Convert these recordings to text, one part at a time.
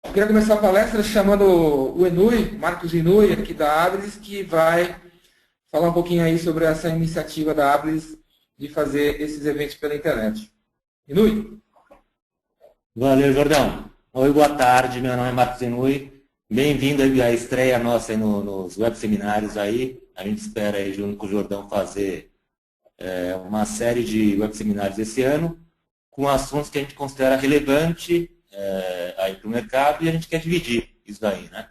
Eu queria começar a palestra chamando o Enui, Marcos Inui, aqui da Abilis, que vai falar um pouquinho aí sobre essa iniciativa da Abilis de fazer esses eventos pela internet. Inui? Valeu, Jordão. Oi, boa tarde. Meu nome é Marcos Zenui. Bem-vindo aí à estreia nossa aí nos web seminários aí. A gente espera aí, junto com o Jordão, fazer uma série de web seminários esse ano com assuntos que a gente considera relevante aí para o mercado e a gente quer dividir isso aí, né?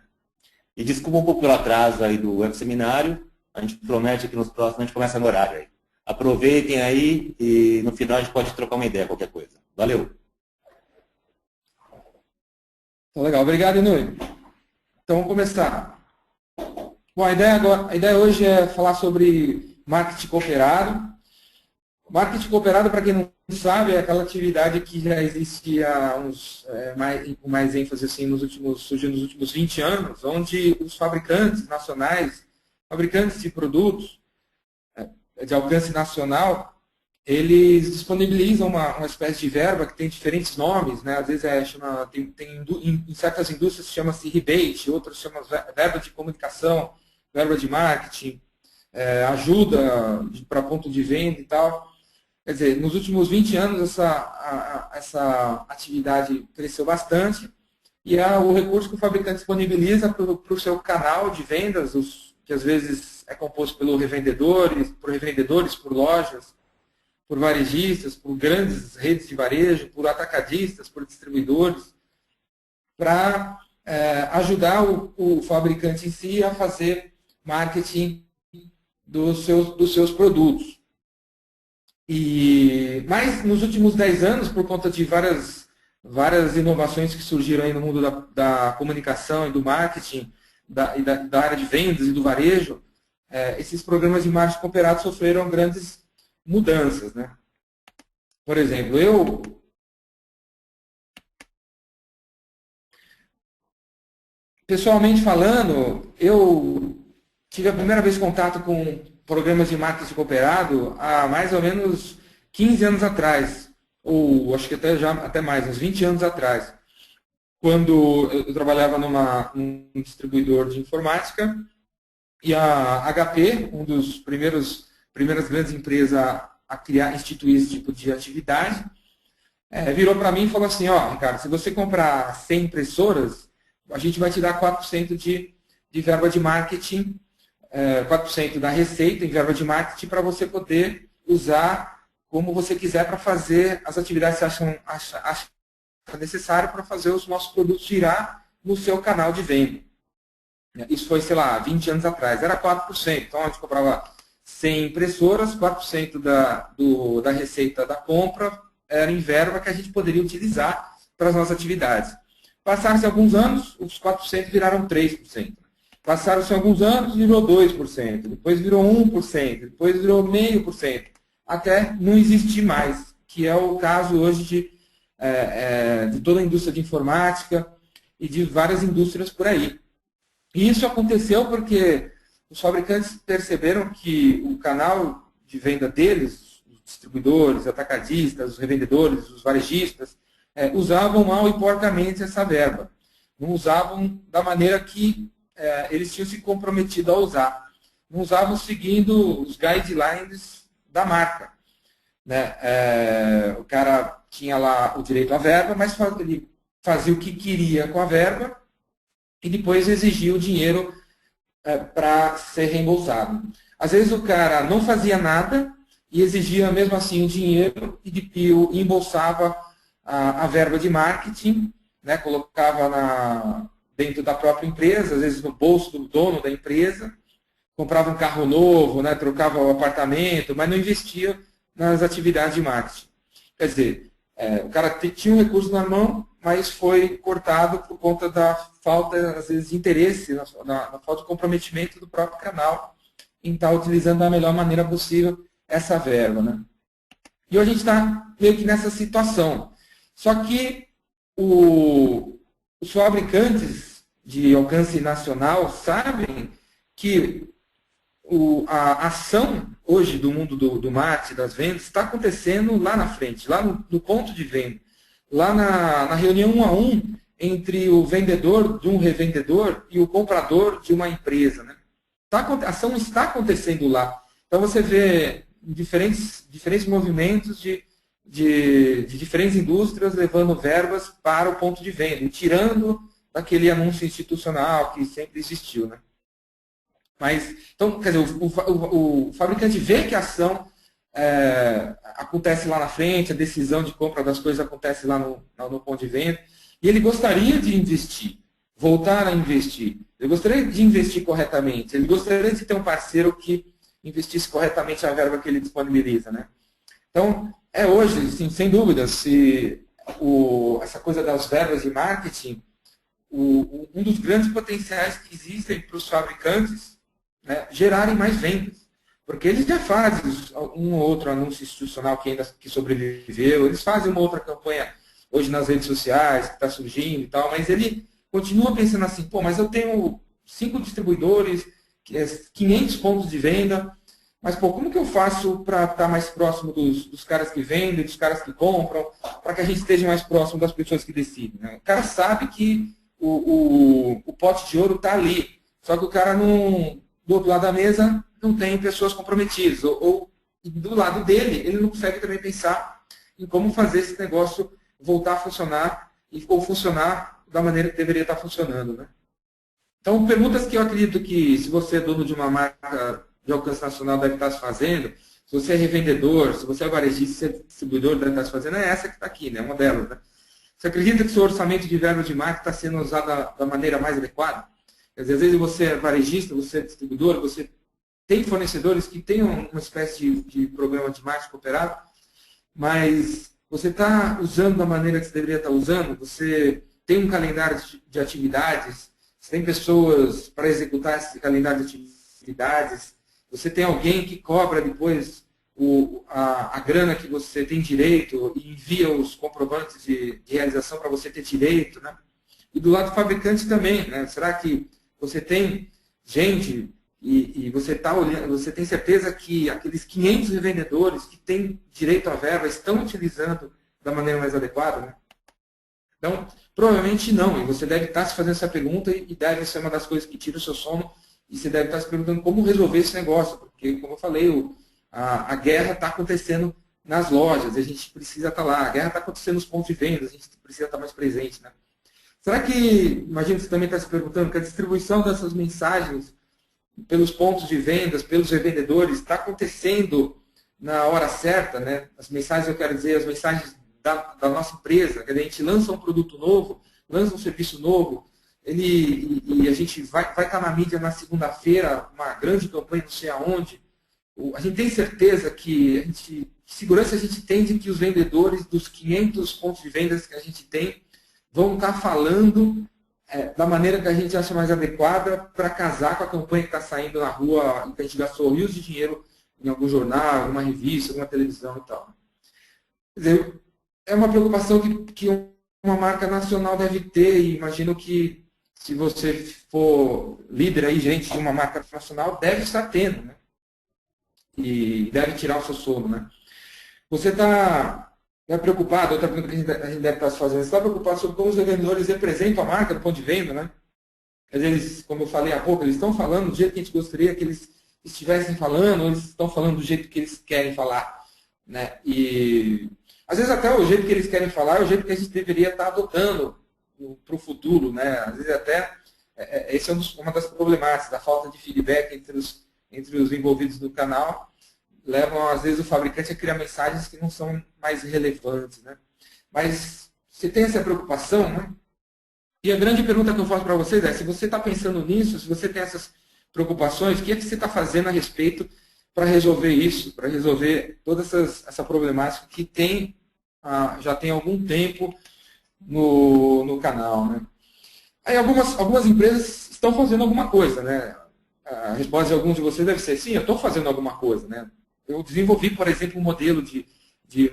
E desculpa um pouco pelo atraso aí do web seminário. A gente promete que nos próximos a gente começa no horário aí. Aproveitem aí e no final a gente pode trocar uma ideia, qualquer coisa. Valeu! Tá legal, obrigado, Inui. Então vamos começar. Bom, a ideia hoje é falar sobre marketing cooperado. Marketing cooperado, para quem não sabe, é aquela atividade que já existe há com mais ênfase assim, surgiu nos últimos 20 anos, onde os fabricantes nacionais, fabricantes de produtos de alcance nacional, eles disponibilizam uma espécie de verba que tem diferentes nomes, né? Às vezes em certas indústrias chama-se rebate, outras chamam verba de comunicação, verba de marketing, ajuda para ponto de venda e tal. Quer dizer, nos últimos 20 anos essa atividade cresceu bastante e é o recurso que o fabricante disponibiliza para o seu canal de vendas, que às vezes é composto por revendedores, por lojas, por varejistas, por grandes redes de varejo, por atacadistas, por distribuidores, para ajudar o fabricante em si a fazer marketing dos seus produtos. Mas nos últimos 10 anos, por conta de várias inovações que surgiram aí no mundo da comunicação e do marketing, da área de vendas e do varejo, esses programas de marketing cooperado sofreram grandes mudanças, né? Por exemplo, pessoalmente falando, eu tive a primeira vez contato com programas de marketing cooperado há mais ou menos 15 anos atrás, ou acho que até mais, uns 20 anos atrás, quando eu trabalhava num distribuidor de informática e a HP, primeiras grandes empresas a instituir esse tipo de atividade, virou para mim e falou assim, ó, Ricardo, se você comprar 100 impressoras, a gente vai te dar 4% de verba de marketing, 4% da receita em verba de marketing para você poder usar como você quiser para fazer as atividades que você acha necessário para fazer os nossos produtos girar no seu canal de venda. Isso foi, sei lá, 20 anos atrás. Era 4%. Então, a gente comprava 100 impressoras, 4% da receita da compra era em verba que a gente poderia utilizar para as nossas atividades. Passaram-se alguns anos, os 4% viraram 3%. Passaram-se alguns anos, virou 2%, depois virou 1%, depois virou 0,5%, até não existir mais, que é o caso hoje de toda a indústria de informática e de várias indústrias por aí. E isso aconteceu porque os fabricantes perceberam que o canal de venda deles, os distribuidores, atacadistas, os revendedores, os varejistas, usavam mal e porcamente essa verba. Não usavam da maneira que eles tinham se comprometido a usar. Não usavam seguindo os guidelines da marca. Né? O cara tinha lá o direito à verba, mas ele fazia o que queria com a verba e depois exigia o dinheiro para ser reembolsado. Às vezes o cara não fazia nada e exigia mesmo assim o dinheiro e embolsava a verba de marketing, né? Colocava dentro da própria empresa, às vezes no bolso do dono da empresa, comprava um carro novo, né? Trocava o apartamento, mas não investia nas atividades de marketing. Quer dizer, o cara tinha um recurso na mão, mas foi cortado por conta da falta, às vezes, de interesse, na falta de comprometimento do próprio canal em estar utilizando da melhor maneira possível essa verba. Né? E hoje a gente está meio que nessa situação. Só que os fabricantes de alcance nacional sabem que a ação hoje do mundo do marketing, das vendas, está acontecendo lá na frente, lá no ponto de venda. Lá na reunião 1 a 1 entre o vendedor de um revendedor e o comprador de uma empresa, né? A ação está acontecendo lá. Então você vê diferentes movimentos de diferentes indústrias levando verbas para o ponto de venda, e tirando daquele anúncio institucional que sempre existiu, né? Mas, então, quer dizer, o fabricante vê que a ação acontece lá na frente, a decisão de compra das coisas acontece lá no ponto de venda, e ele gostaria de investir, voltar a investir. Ele gostaria de investir corretamente, ele gostaria de ter um parceiro que investisse corretamente a verba que ele disponibiliza, né? Então, hoje, sim, sem dúvida, essa coisa das verbas de marketing, um dos grandes potenciais que existem para os fabricantes, né, gerarem mais vendas. Porque eles já fazem um ou outro anúncio institucional que sobreviveu, eles fazem uma outra campanha hoje nas redes sociais, que está surgindo e tal, mas ele continua pensando assim, pô, mas eu tenho 5 distribuidores, 500 pontos de venda, mas pô, como que eu faço para estar mais próximo dos caras que vendem, dos caras que compram, para que a gente esteja mais próximo das pessoas que decidem, né? O cara sabe que o pote de ouro está ali, só que o cara não, do outro lado da mesa não tem pessoas comprometidas, ou do lado dele ele não consegue também pensar em como fazer esse negócio voltar a funcionar ou funcionar da maneira que deveria estar funcionando, né? Então, perguntas que eu acredito que, se você é dono de uma marca de alcance nacional, deve estar se fazendo, se você é revendedor, se você é varejista, se é distribuidor, deve estar se fazendo, é essa que está aqui, né? Uma delas, né? Você acredita que o seu orçamento de verba de marca está sendo usado da maneira mais adequada? Quer dizer, às vezes você é varejista, você é distribuidor, você tem fornecedores que têm uma espécie de programa de marketing cooperado, mas você está usando da maneira que você deveria estar usando? Você tem um calendário de atividades? Você tem pessoas para executar esse calendário de atividades? Você tem alguém que cobra depois a grana que você tem direito e envia os comprovantes de realização para você ter direito, né? E do lado do fabricante também, né? Será que você tem gente e você está olhando, você tem certeza que aqueles 500 revendedores que têm direito à verba estão utilizando da maneira mais adequada, né? Então, provavelmente não. E você deve estar se fazendo essa pergunta e deve ser uma das coisas que tira o seu sono. E você deve estar se perguntando como resolver esse negócio. Porque, como eu falei, a guerra está acontecendo nas lojas. A gente precisa estar lá. A guerra está acontecendo nos pontos de venda. A gente precisa estar mais presente, né? Será que, imagino que você também está se perguntando, que a distribuição dessas mensagens pelos pontos de vendas, pelos revendedores, está acontecendo na hora certa, né? As mensagens, eu quero dizer, as mensagens da nossa empresa, que a gente lança um produto novo, lança um serviço novo, e a gente vai estar na mídia na segunda-feira, uma grande campanha, não sei aonde. A gente tem certeza que, segurança a gente tem de que os vendedores dos 500 pontos de vendas que a gente tem vão estar falando da maneira que a gente acha mais adequada para casar com a campanha que está saindo na rua, em que a gente gastou rios de dinheiro em algum jornal, alguma revista, alguma televisão e tal. Quer dizer, é uma preocupação que uma marca nacional deve ter, e imagino que, se você for líder aí, gente de uma marca nacional, deve estar tendo, né? E deve tirar o seu sono, né? Você está preocupado, outra pergunta que a gente deve estar se fazendo, você está preocupado sobre como os revendedores representam a marca do ponto de venda, né? Às vezes, como eu falei há pouco, eles estão falando do jeito que a gente gostaria que eles estivessem falando, ou eles estão falando do jeito que eles querem falar, né? E às vezes até o jeito que eles querem falar é o jeito que a gente deveria estar adotando para o futuro, né? Às vezes até esse é uma das problemáticas, a falta de feedback entre os envolvidos no canal, levam às vezes o fabricante a criar mensagens que não são mais relevantes, né? Mas você tem essa preocupação, né? E a grande pergunta que eu faço para vocês é, se você está pensando nisso, se você tem essas preocupações, o que é que você está fazendo a respeito para resolver isso, para resolver toda essa problemática que já tem algum tempo no canal, né? Aí algumas empresas estão fazendo alguma coisa, né? A resposta de alguns de vocês deve ser, sim, eu estou fazendo alguma coisa, né? Eu desenvolvi, por exemplo, um modelo de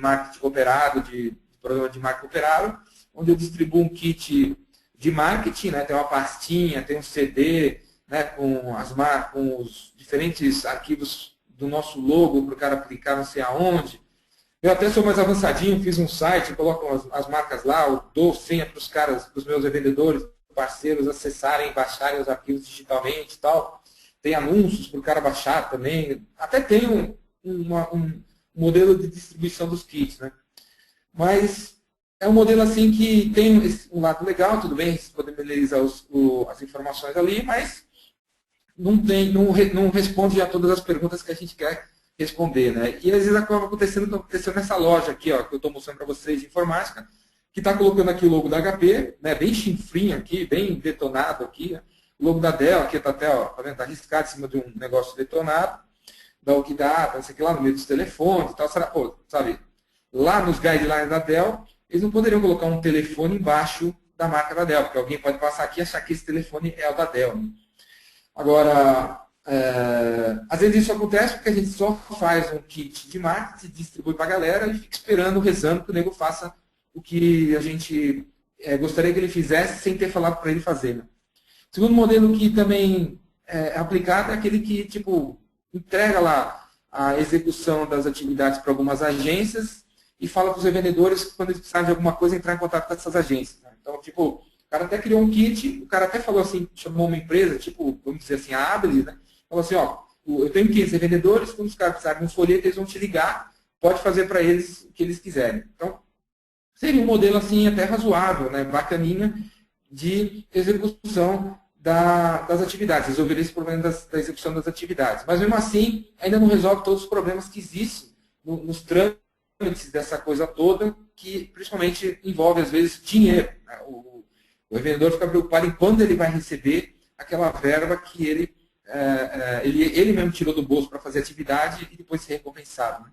marketing cooperado, de programa de marketing cooperado, onde eu distribuo um kit de marketing, né? Tem uma pastinha, tem um CD, né? com os diferentes arquivos do nosso logo para o cara clicar não sei aonde. Eu até sou mais avançadinho, fiz um site, coloco as marcas lá, eu dou senha para os caras, para os meus revendedores, parceiros acessarem, baixarem os arquivos digitalmente e tal. Tem anúncios para o cara baixar também. Até tem um modelo de distribuição dos kits, né? Mas é um modelo assim que tem um lado legal, tudo bem, você pode melhorizar as informações ali, mas não responde a todas as perguntas que a gente quer responder, né? E às vezes acaba acontecendo nessa loja aqui, ó, que eu estou mostrando para vocês de informática, que está colocando aqui o logo da HP, né, bem chinfrinho aqui, bem detonado aqui, né? O logo da Dell aqui está até, ó, tá vendo? Tá arriscado em cima de um negócio detonado, da Okidata, não sei o que lá, no meio dos telefones e tal, sabe? Lá nos guidelines da Dell, eles não poderiam colocar um telefone embaixo da marca da Dell, porque alguém pode passar aqui e achar que esse telefone é o da Dell, né? Agora, às vezes isso acontece porque a gente só faz um kit de marketing, distribui para a galera e fica esperando, rezando que o nego faça o que a gente gostaria que ele fizesse sem ter falado para ele fazer. Né? O segundo modelo que também é aplicado é aquele que tipo, entrega lá a execução das atividades para algumas agências e fala para os revendedores que quando eles precisarem de alguma coisa, entrar em contato com essas agências. Né? Então, tipo, o cara até criou um kit, o cara até falou assim, chamou uma empresa, tipo, vamos dizer assim, a Abilis, né? Falou assim, ó, eu tenho 15 revendedores, quando os caras precisarem de um folheto, eles vão te ligar, pode fazer para eles o que eles quiserem. Então, seria um modelo assim até razoável, né? Bacaninha, de execução das atividades, resolver esse problema da execução das atividades. Mas mesmo assim, ainda não resolve todos os problemas que existem nos trâmites dessa coisa toda, que principalmente envolve, às vezes, dinheiro. Né? O revendedor fica preocupado em quando ele vai receber aquela verba que ele mesmo tirou do bolso para fazer atividade e depois ser recompensado. Né?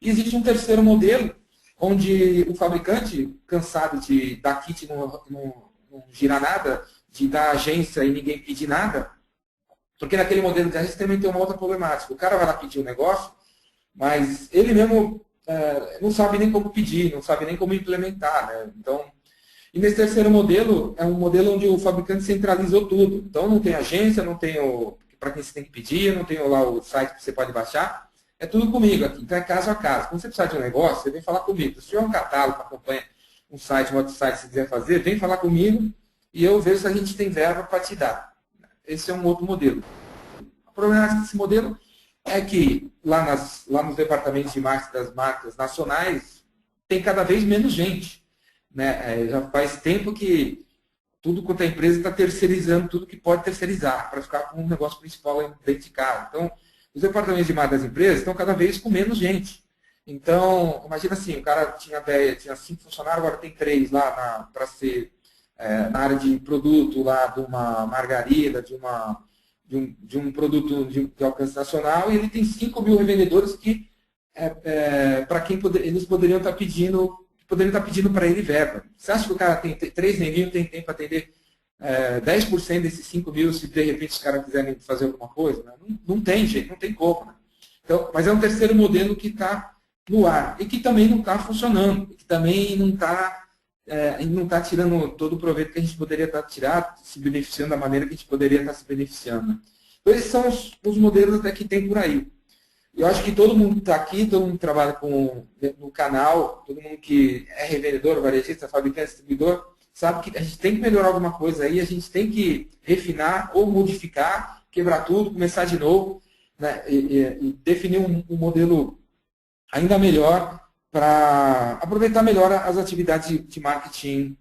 E existe um terceiro modelo, onde o fabricante, cansado de dar kit e não girar nada, de dar agência e ninguém pedir nada, porque naquele modelo de agência também tem uma outra problemática. O cara vai lá pedir um negócio, mas ele mesmo não sabe nem como pedir, não sabe nem como implementar. Né? Então, e nesse terceiro modelo, é um modelo onde o fabricante centralizou tudo. Então, não tem agência, não tem para quem você tem que pedir, não tem lá o site que você pode baixar. É tudo comigo aqui. Então, é caso a caso. Quando você precisar de um negócio, você vem falar comigo. Se tiver um catálogo, uma campanha, um site, um outro site, se quiser fazer, vem falar comigo e eu vejo se a gente tem verba para te dar. Esse é um outro modelo. O problema desse modelo é que lá nos departamentos de marketing das marcas nacionais tem cada vez menos gente. Né? Já faz tempo que tudo quanto a empresa está terceirizando tudo que pode terceirizar, para ficar com um negócio principal dentro de casa. Então, os departamentos de marketing das empresas estão cada vez com menos gente. Então, imagina assim, o cara tinha 5 funcionários, agora tem 3 lá para ser na área de produto lá de uma margarida, de um produto de alcance nacional, e ele tem 5 mil revendedores que para quem eles poderiam estar pedindo para ele verba. Você acha que o cara tem 3 neguinhos, tem tempo para atender 10% desses 5 mil, se de repente os caras quiserem fazer alguma coisa? Né? Não tem jeito, não tem como. Né? Então, mas é um terceiro modelo que está no ar e que também não está funcionando, que também não está tirando todo o proveito que a gente poderia estar tirando, se beneficiando da maneira que a gente poderia estar se beneficiando. Né? Então, esses são os modelos até que tem por aí. Eu acho que todo mundo que está aqui, todo mundo que trabalha no canal, todo mundo que é revendedor, varejista, fabricante, distribuidor, sabe que a gente tem que melhorar alguma coisa aí, a gente tem que refinar ou modificar, quebrar tudo, começar de novo, né, e definir um modelo ainda melhor para aproveitar melhor as atividades de marketing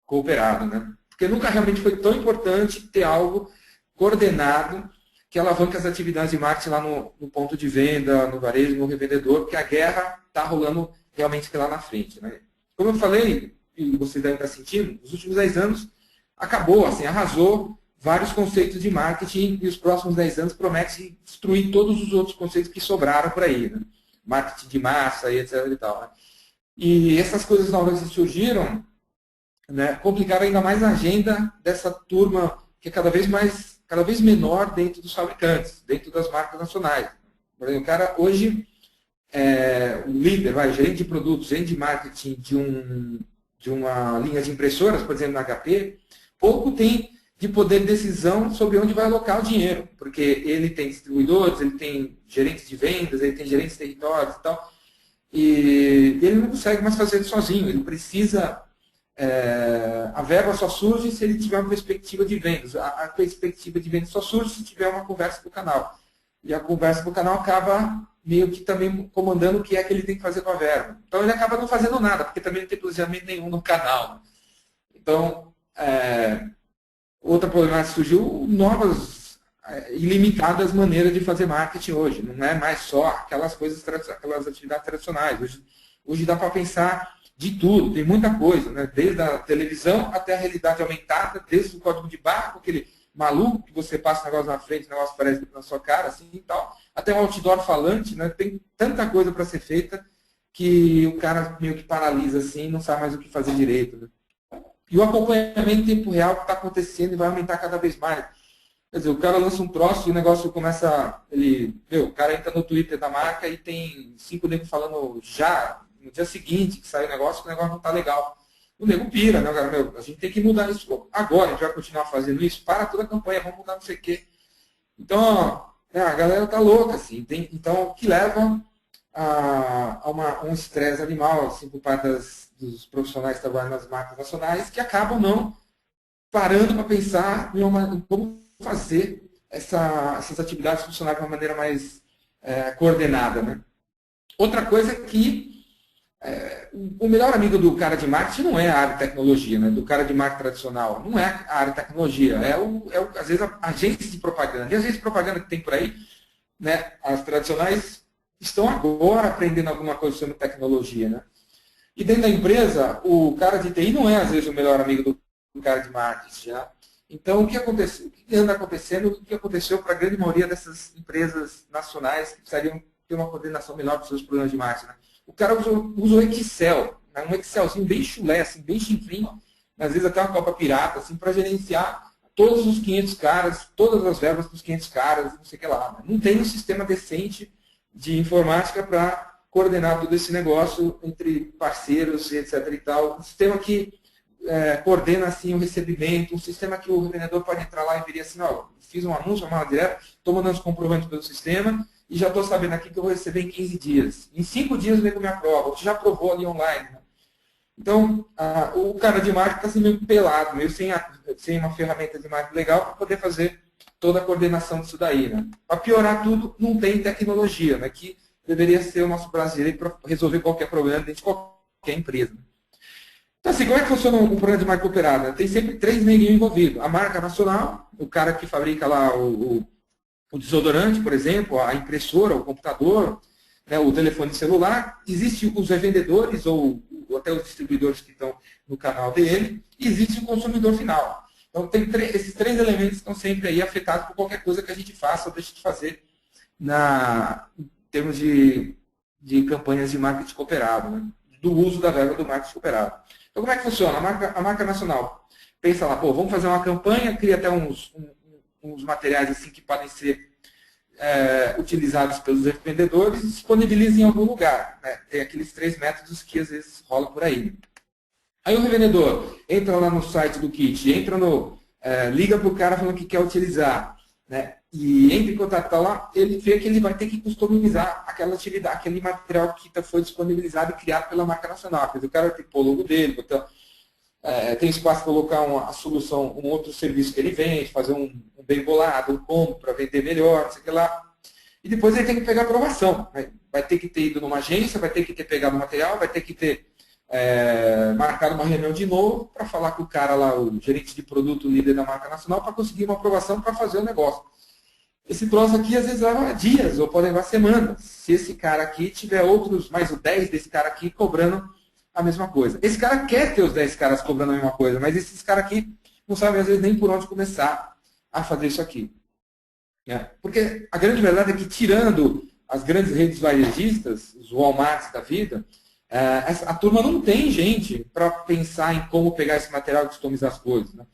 cooperado. Né? Porque nunca realmente foi tão importante ter algo coordenado que alavanca as atividades de marketing lá no ponto de venda, no varejo, no revendedor, porque a guerra está rolando realmente lá na frente. Né? Como eu falei, e vocês devem estar sentindo, nos últimos 10 anos acabou, assim, arrasou vários conceitos de marketing e os próximos 10 anos prometem destruir todos os outros conceitos que sobraram por aí. Né? Marketing de massa e etc. E tal, né? E essas coisas novas que surgiram, né, complicaram ainda mais a agenda dessa turma que é cada vez menor dentro dos fabricantes, dentro das marcas nacionais. Por exemplo, o cara hoje o líder, gerente de produtos, gerente de marketing de uma linha de impressoras, por exemplo, na HP, pouco tem de poder de decisão sobre onde vai alocar o dinheiro, porque ele tem distribuidores, ele tem gerentes de vendas, ele tem gerentes de territórios e tal. e ele não consegue mais fazer isso sozinho. Ele precisa... a verba só surge se ele tiver uma perspectiva de vendas. A perspectiva de vendas só surge se tiver uma conversa com o canal. E a conversa com o canal acaba meio que também comandando o que é que ele tem que fazer com a verba. Então ele acaba não fazendo nada, porque também não tem planejamento nenhum no canal. Então, outra problemática surgiu, novas, ilimitadas maneiras de fazer marketing hoje. Não é mais só aquelas coisas, aquelas atividades tradicionais. Hoje dá para pensar de tudo, tem muita coisa, né? Desde a televisão até a realidade aumentada, desde o código de barra, com aquele maluco que você passa o negócio na frente, o negócio aparece na sua cara, assim e tal, até um outdoor falante, né? Tem tanta coisa para ser feita que o cara meio que paralisa assim e não sabe mais o que fazer direito. Né? E o acompanhamento em tempo real que está acontecendo e vai aumentar cada vez mais. Quer dizer, o cara lança um troço e o negócio começa... o cara entra no Twitter da marca e tem 5 negros falando já, no dia seguinte que sai o negócio não está legal. O nego pira, né, cara? A gente tem que mudar isso agora, a gente vai continuar fazendo isso, para toda a campanha, vamos mudar não sei o quê. Então, a galera tá louca, assim. Então, o que leva a um estresse animal, assim, por parte dos profissionais que trabalham nas marcas nacionais, que acabam não parando para pensar em como fazer essas atividades funcionarem de uma maneira mais coordenada, né? Outra coisa é que o melhor amigo do cara de marketing não é a área de tecnologia, né? Do cara de marketing tradicional. Não é a área de tecnologia. Às vezes, a agência de propaganda. E as agências de propaganda que tem por aí, né? As tradicionais estão agora aprendendo alguma coisa sobre tecnologia, né? E dentro da empresa, o cara de TI não é, às vezes, o melhor amigo do cara de marketing. Né? Então, o que anda acontecendo, o que aconteceu para a grande maioria dessas empresas nacionais que precisariam ter uma coordenação melhor dos seus programas de marketing, né? O cara usa o Excel, né? Um Excelzinho bem chulé, assim, bem chinfrim, às vezes até uma copa pirata, assim, para gerenciar todos os 500 caras, todas as verbas dos 500 caras, não sei o que lá. Né? Não tem um sistema decente de informática para coordenar todo esse negócio entre parceiros, etc. e tal. Um sistema que coordena assim, o recebimento, um sistema que o revendedor pode entrar lá e viria assim, ó, fiz um anúncio, uma mala direta, estou mandando os comprovantes pelo sistema, e já estou sabendo aqui que eu vou receber em 15 dias. Em 5 dias vem com minha prova. Você já aprovou ali online. Né? Então, o cara de marketing está assim, meio pelado, meio sem uma ferramenta de marketing legal para poder fazer toda a coordenação disso daí. Né? Para piorar tudo, não tem tecnologia, né? Que deveria ser o nosso brasileiro para resolver qualquer problema dentro de qualquer empresa. Então, assim, como é que funciona um programa de marca operada? Né? Tem sempre 3 neguinhos envolvidos. A marca nacional, o cara que fabrica lá o desodorante, por exemplo, a impressora, o computador, né, o telefone celular. Existem os revendedores ou até os distribuidores que estão no canal dele. E existe o consumidor final. Então, esses 3 elementos estão sempre aí afetados por qualquer coisa que a gente faça ou deixe de fazer em termos de campanhas de marketing cooperado, né, do uso da verba do marketing cooperado. Então, como é que funciona? A marca nacional pensa lá, vamos fazer uma campanha, cria até uns materiais assim que podem ser utilizados pelos vendedores e disponibiliza em algum lugar. Né? Tem aqueles 3 métodos que às vezes rolam por aí. Aí o revendedor entra lá no site do kit, liga para o cara falando que quer utilizar, né? E entra em contato lá, ele vê que ele vai ter que customizar aquela atividade, aquele material que foi disponibilizado e criado pela marca nacional. Quer dizer, o cara tem que pôr o logo dele, tem espaço para colocar a solução, um outro serviço que ele vende, fazer um bem bolado, um combo para vender melhor, não sei o que lá. E depois ele tem que pegar a aprovação. Né? Vai ter que ter ido numa agência, vai ter que ter pegado o material, vai ter que ter marcado uma reunião de novo para falar com o cara lá, o gerente de produto, líder da marca nacional, para conseguir uma aprovação para fazer o negócio. Esse troço aqui às vezes leva dias ou pode levar semanas. Se esse cara aqui tiver mais 10 desse cara aqui cobrando a mesma coisa. Esse cara quer ter os 10 caras cobrando a mesma coisa, mas esses caras aqui não sabem às vezes nem por onde começar a fazer isso aqui. Porque a grande verdade é que tirando as grandes redes varejistas, os Walmarts da vida, a turma não tem gente para pensar em como pegar esse material e customizar as coisas. Né?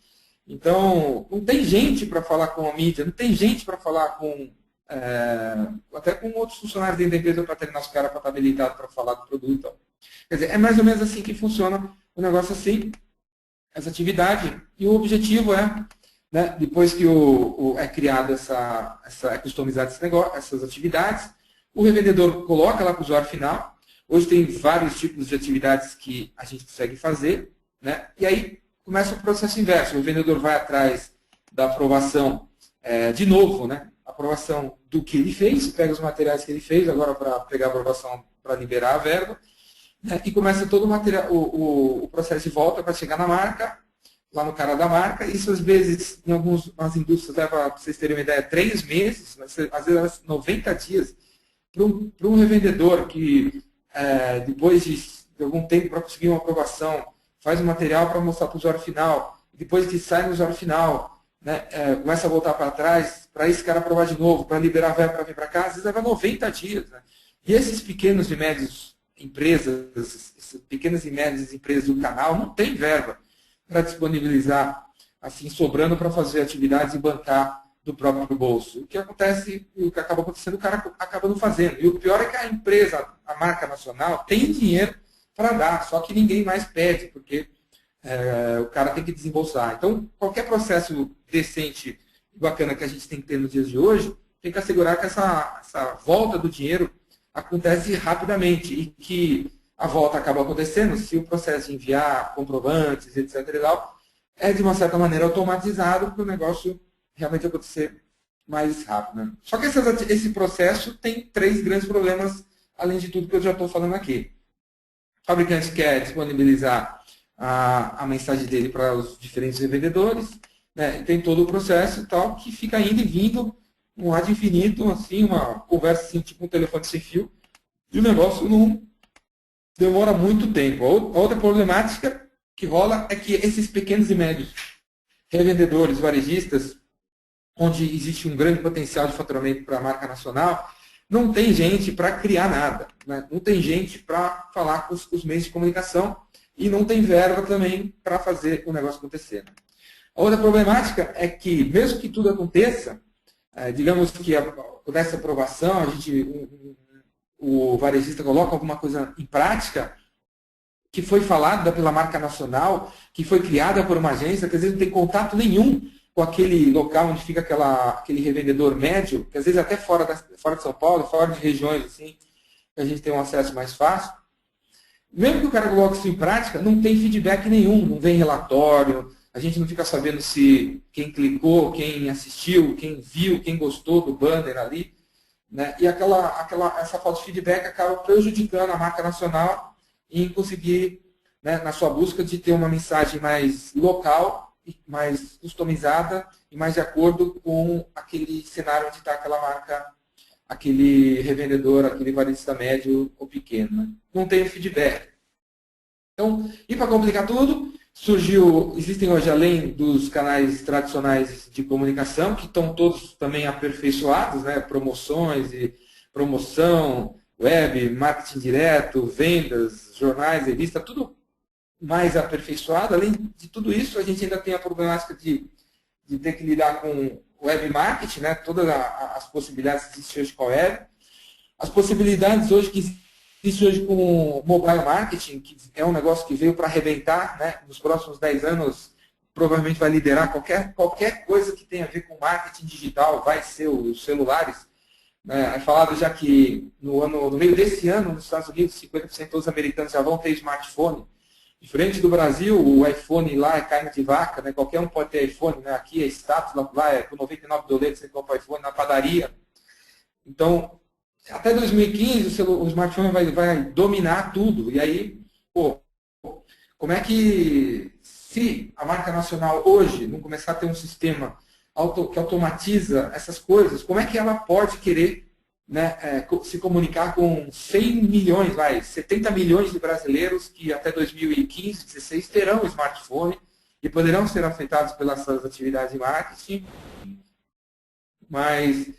Então, não tem gente para falar com a mídia, não tem gente para falar até com outros funcionários dentro da empresa para treinar os caras para estar habilitado para falar do produto. Então. Quer dizer, é mais ou menos assim que funciona o negócio assim, essa atividade. E o objetivo né, depois que é criado é customizado esse negócio, essas atividades, o revendedor coloca lá para o usuário final. Hoje tem vários tipos de atividades que a gente consegue fazer, né? E aí começa o processo inverso. O vendedor vai atrás da aprovação, de novo, né? Aprovação do que ele fez, pega os materiais que ele fez, agora para pegar a aprovação para liberar a verba, né? E começa todo o processo de volta para chegar na marca, lá no cara da marca. Isso às vezes, em algumas indústrias, leva, para vocês terem uma ideia, 3 meses, às vezes 90 dias, para um revendedor que, depois de algum tempo para conseguir uma aprovação, faz o material para mostrar para o usuário final, depois que sai no usuário final, né, começa a voltar para trás, para esse cara aprovar de novo, para liberar a verba para vir para cá, às vezes leva 90 dias. Né? E esses pequenos e médios empresas, essas pequenas e médias empresas do canal, não tem verba para disponibilizar, assim, sobrando para fazer atividades e bancar do próprio bolso. O que acontece, o que acaba acontecendo, o cara acaba não fazendo. E o pior é que a empresa, a marca nacional, tem dinheiro para dar, só que ninguém mais pede, porque o cara tem que desembolsar. Então, qualquer processo decente e bacana que a gente tem que ter nos dias de hoje, tem que assegurar que essa volta do dinheiro acontece rapidamente e que a volta acaba acontecendo se o processo de enviar comprovantes, etc. e tal, é de uma certa maneira automatizado para o negócio realmente acontecer mais rápido. Né? Só que esse processo tem 3 grandes problemas, além de tudo que eu já estou falando aqui. O fabricante quer disponibilizar a mensagem dele para os diferentes revendedores, né? Tem todo o processo e tal, que fica indo e vindo, um ad infinito, assim, uma conversa assim, tipo um telefone sem fio, e o negócio não demora muito tempo. A outra problemática que rola é que esses pequenos e médios revendedores, varejistas, onde existe um grande potencial de faturamento para a marca nacional, não tem gente para criar nada, né? Não tem gente para falar com os meios de comunicação e não tem verba também para fazer o negócio acontecer. Né? A outra problemática é que, mesmo que tudo aconteça, digamos que nessa aprovação, o varejista coloca alguma coisa em prática que foi falada pela marca nacional, que foi criada por uma agência, que às vezes não tem contato nenhum com aquele local onde fica aquele revendedor médio, que às vezes até fora de São Paulo, fora de regiões assim, que a gente tem um acesso mais fácil. Mesmo que o cara coloque isso em prática, não tem feedback nenhum, não vem relatório, a gente não fica sabendo se quem clicou, quem assistiu, quem viu, quem gostou do banner ali. Né? E essa falta de feedback acaba prejudicando a marca nacional em conseguir, né, na sua busca de ter uma mensagem mais local, mais customizada e mais de acordo com aquele cenário onde está aquela marca, aquele revendedor, aquele varejista médio ou pequeno. Né? Não tem feedback. Então, e para complicar tudo, existem hoje, além dos canais tradicionais de comunicação, que estão todos também aperfeiçoados, né? Promoções e promoção, web, marketing direto, vendas, jornais, revista, tudo mais aperfeiçoado. Além de tudo isso, a gente ainda tem a problemática de ter que lidar com web marketing, né? Todas as possibilidades que existem hoje com a web. As possibilidades hoje que existem hoje com mobile marketing, que é um negócio que veio para arrebentar, né? Nos próximos 10 anos, provavelmente vai liderar qualquer coisa que tenha a ver com marketing digital, vai ser os celulares. É falado já que no meio desse ano, nos Estados Unidos, 50% dos americanos já vão ter smartphone. Diferente do Brasil, o iPhone lá é carne de vaca, né? Qualquer um pode ter iPhone, né? Aqui é status, lá é com 99 doletas você compra iPhone na padaria. Então, até 2015 o smartphone vai dominar tudo. E aí, como é que, se a marca nacional hoje não começar a ter um sistema que automatiza essas coisas, como é que ela pode querer, né, se comunicar com 100 milhões, 70 milhões de brasileiros que até 2015, 2016 terão smartphone e poderão ser afetados pelas suas atividades de marketing, mas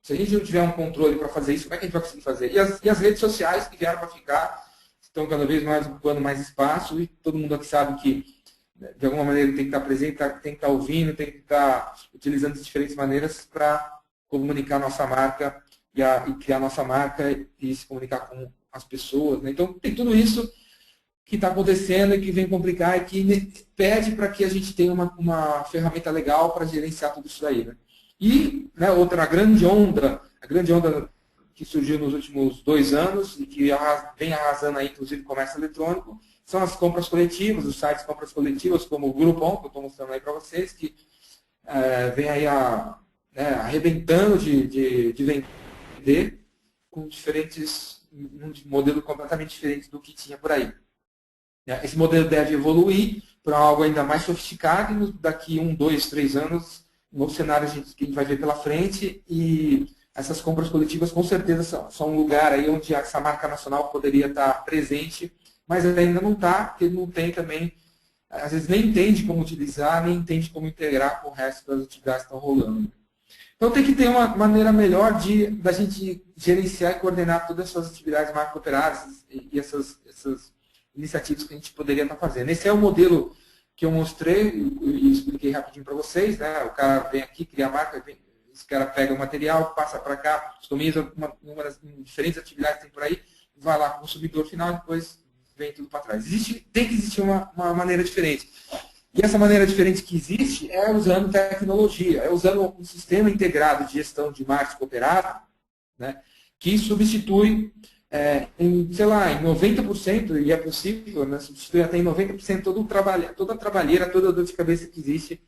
se a gente não tiver um controle para fazer isso, como é que a gente vai conseguir fazer? E as redes sociais que vieram para ficar, estão cada vez mais ocupando mais espaço e todo mundo aqui sabe que de alguma maneira tem que estar presente, tem que estar ouvindo, tem que estar utilizando de diferentes maneiras para comunicar a nossa marca e criar a nossa marca e se comunicar com as pessoas. Né? Então, tem tudo isso que está acontecendo e que vem complicar e que pede para que a gente tenha uma ferramenta legal para gerenciar tudo isso daí. Né? E, né, outra grande onda que surgiu nos últimos 2 anos e que vem arrasando aí, inclusive, o comércio eletrônico, são as compras coletivas, os sites de compras coletivas, como o Groupon, que eu estou mostrando aí para vocês, que vem aí arrebentando de vender com um modelo completamente diferente do que tinha por aí. Esse modelo deve evoluir para algo ainda mais sofisticado e daqui 1, 2, 3 anos, um novo cenário que a gente vai ver pela frente, e essas compras coletivas com certeza são um lugar aí onde essa marca nacional poderia estar presente, mas ainda não está, porque não tem também, às vezes nem entende como utilizar, nem entende como integrar com o resto das atividades que estão rolando. Então tem que ter uma maneira melhor da gente gerenciar e coordenar todas essas atividades marca cooperadas e essas iniciativas que a gente poderia estar fazendo. Esse é o modelo que eu mostrei e expliquei rapidinho para vocês, né? O cara vem aqui, cria a marca, esse cara pega o material, passa para cá, customiza uma das diferentes atividades que tem por aí, vai lá para o consumidor final e depois vem tudo para trás. Tem que existir uma maneira diferente. E essa maneira diferente que existe é usando tecnologia, é usando um sistema integrado de gestão de marketing cooperado, né, que substitui em 90%, e é possível, né, substituir até em 90% toda a trabalheira, toda a dor de cabeça que existe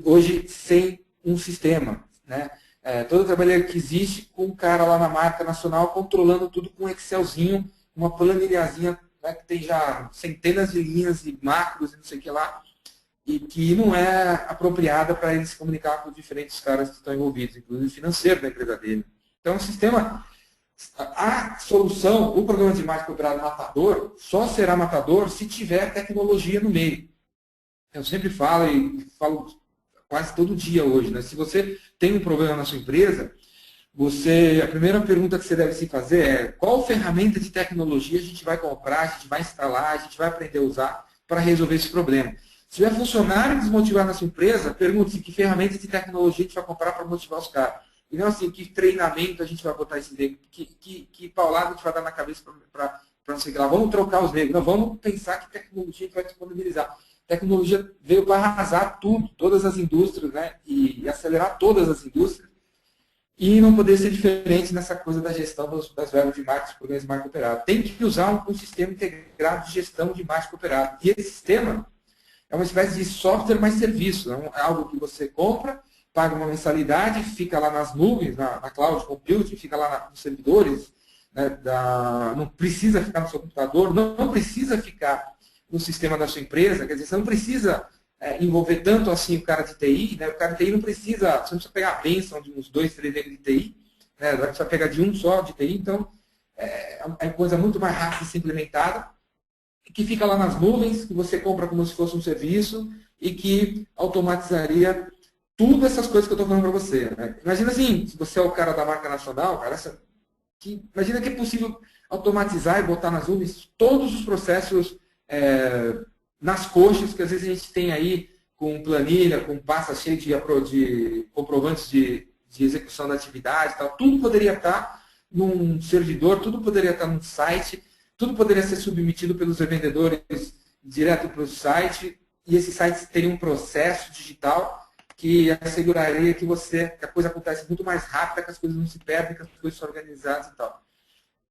hoje sem um sistema. Né? Toda a trabalheira que existe com o cara lá na marca nacional controlando tudo com um Excelzinho, uma planilhazinha, né, que tem já centenas de linhas e macros e não sei o que lá, e que não é apropriada para ele se comunicar com os diferentes caras que estão envolvidos, inclusive o financeiro da empresa dele. Então, o sistema, a solução, o programa de marketing cooperado matador, só será matador se tiver tecnologia no meio. Eu sempre falo, e falo quase todo dia hoje, né? Se você tem um problema na sua empresa, a primeira pergunta que você deve se fazer é: qual ferramenta de tecnologia a gente vai comprar, a gente vai instalar, a gente vai aprender a usar para resolver esse problema? Se tiver funcionário desmotivado na sua empresa, pergunte-se que ferramenta de tecnologia a gente vai comprar para motivar os caras. E não assim, que treinamento a gente vai botar esse nego, que paulada a gente vai dar na cabeça para não sei o que lá. Vamos trocar os negros. Não, vamos pensar que tecnologia a gente vai disponibilizar. Tecnologia veio para arrasar tudo, todas as indústrias, né? E acelerar todas as indústrias. E não poder ser diferente nessa coisa da gestão das verbas de marketing, programas de marketing cooperado. Tem que usar um sistema integrado de gestão de marketing cooperado. E esse sistema é uma espécie de software mais serviço. É algo que você compra, paga uma mensalidade, fica lá nas nuvens, na cloud computing, fica lá nos servidores, né, não precisa ficar no seu computador, não precisa ficar no sistema da sua empresa, quer dizer, você não precisa envolver tanto assim o cara de TI, né? O cara de TI você não precisa pegar a bênção de uns 2, 3 negros de TI, né? Você precisa pegar de um só de TI, então é coisa muito mais rápida de ser implementada, que fica lá nas nuvens, que você compra como se fosse um serviço e que automatizaria tudo essas coisas que eu estou falando para você. Né? Imagina assim, se você é o cara da marca nacional, cara, imagina que é possível automatizar e botar nas nuvens todos os processos nas coxas que às vezes a gente tem aí com planilha, com pasta cheia de comprovantes de execução da atividade e tal. Tudo poderia estar num servidor, tudo poderia estar num site, tudo poderia ser submetido pelos revendedores direto para o site, e esse site teria um processo digital que asseguraria que a coisa acontece muito mais rápida, que as coisas não se perdem, que as coisas são organizadas e tal.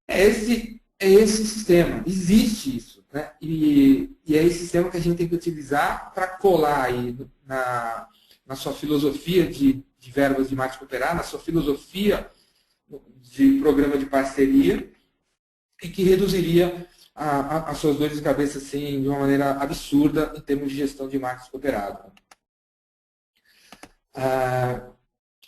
É esse sistema, existe isso. Né? E é esse sistema que a gente tem que utilizar para colar aí na sua filosofia de verbas de marketing cooperado, na sua filosofia de programa de parceria, e que reduziria as suas dores de cabeça assim, de uma maneira absurda em termos de gestão de marketing cooperado.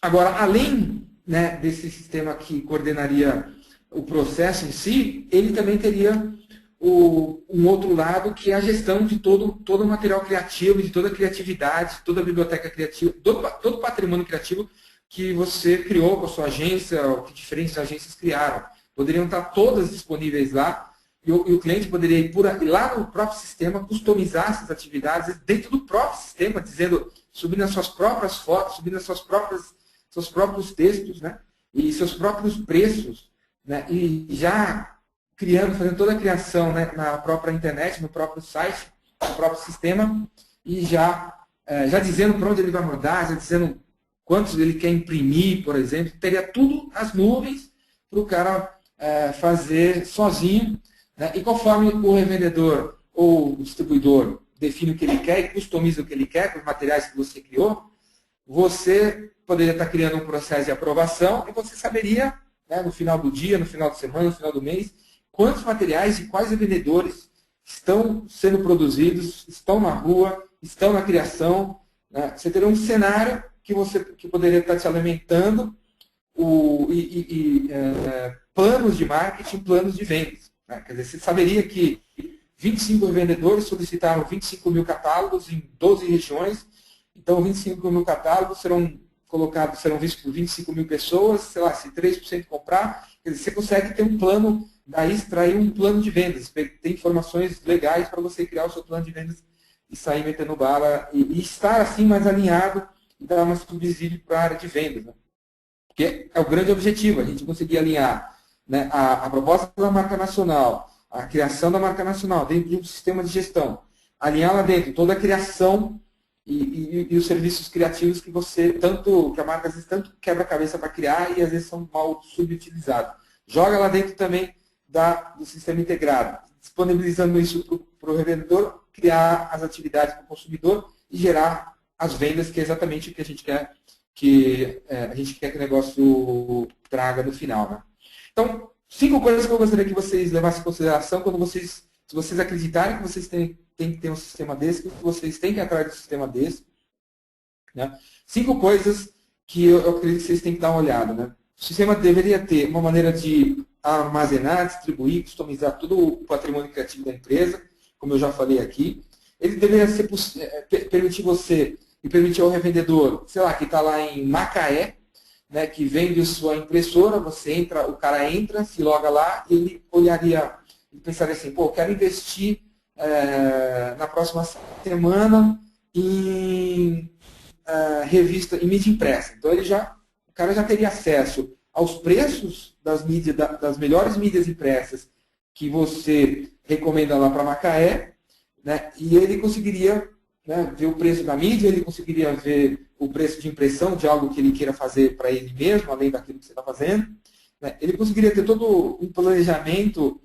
Agora, além, né, desse sistema que coordenaria o processo em si, ele também teria um outro lado, que é a gestão de todo o material criativo, de toda a criatividade, toda a biblioteca criativa, todo o patrimônio criativo que você criou com a sua agência, ou que diferentes agências criaram. Poderiam estar todas disponíveis lá, e o cliente poderia ir lá no próprio sistema, customizar essas atividades dentro do próprio sistema, subindo as suas próprias fotos, subindo seus próprios textos, né? E seus próprios preços, né? E já fazendo toda a criação, né, na própria internet, no próprio site, no próprio sistema, e já dizendo para onde ele vai mandar, já dizendo quantos ele quer imprimir, por exemplo. Teria tudo as nuvens, para o cara fazer sozinho, né? E conforme o revendedor ou o distribuidor define o que ele quer e customiza o que ele quer com os materiais que você criou, você poderia estar criando um processo de aprovação e você saberia, né, no final do dia, no final de semana, no final do mês, quantos materiais e quais revendedores estão sendo produzidos, estão na rua, estão na criação. Né? Você teria um cenário que poderia estar te alimentando planos de marketing, planos de vendas. Né? Quer dizer, você saberia que 25 revendedores solicitaram 25 mil catálogos em 12 regiões, então 25 mil catálogos serão vistos por 25 mil pessoas, sei lá, se 3% comprar, quer dizer, você consegue ter um plano, daí extrair um plano de vendas, ter informações legais para você criar o seu plano de vendas e sair metendo bala, e estar assim mais alinhado e dar mais visível para a área de vendas. Né? Porque é o grande objetivo, a gente conseguir alinhar, né, a proposta da marca nacional, a criação da marca nacional dentro de um sistema de gestão, alinhar lá dentro toda a criação e os serviços criativos que que a marca às vezes tanto quebra a cabeça para criar e às vezes são mal subutilizados. Joga lá dentro também do sistema integrado, disponibilizando isso para o revendedor, criar as atividades para o consumidor e gerar as vendas, que é exatamente o que a gente quer que o negócio traga no final. Né? Então, 5 coisas que eu gostaria que vocês levassem em consideração se vocês acreditarem que vocês têm que ter um sistema desse, que vocês têm que ir atrás de um sistema desse. Né? 5 coisas que eu acredito que vocês têm que dar uma olhada. Né? O sistema deveria ter uma maneira de armazenar, distribuir, customizar todo o patrimônio criativo da empresa, como eu já falei aqui. Ele deveria permitir ao revendedor, sei lá, que está lá em Macaé, né, que vende sua impressora, o cara entra, se loga lá, e ele pensaria assim, pô, eu quero investir na próxima semana em revista, em mídia impressa. Então o cara já teria acesso aos preços das melhores mídias impressas que você recomenda lá para Macaé, né, e ele conseguiria, né, ver o preço da mídia, ele conseguiria ver o preço de impressão de algo que ele queira fazer para ele mesmo, além daquilo que você está fazendo. Né? Ele conseguiria ter todo um planejamento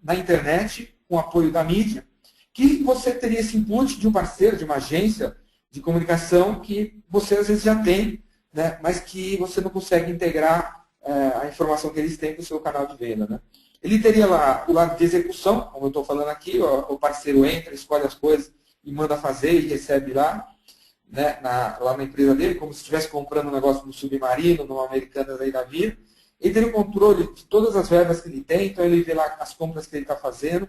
na internet, com apoio da mídia, que você teria esse input de um parceiro, de uma agência de comunicação que você às vezes já tem, né? Mas que você não consegue integrar a informação que eles têm com o seu canal de venda. Né? Ele teria lá o lado de execução, como eu estou falando aqui, o parceiro entra, escolhe as coisas e manda fazer e recebe lá, né, lá na empresa dele, como se estivesse comprando um negócio no Submarino, numa Americanas aí da vida. Ele tem o controle de todas as verbas que ele tem, então ele vê lá as compras que ele está fazendo,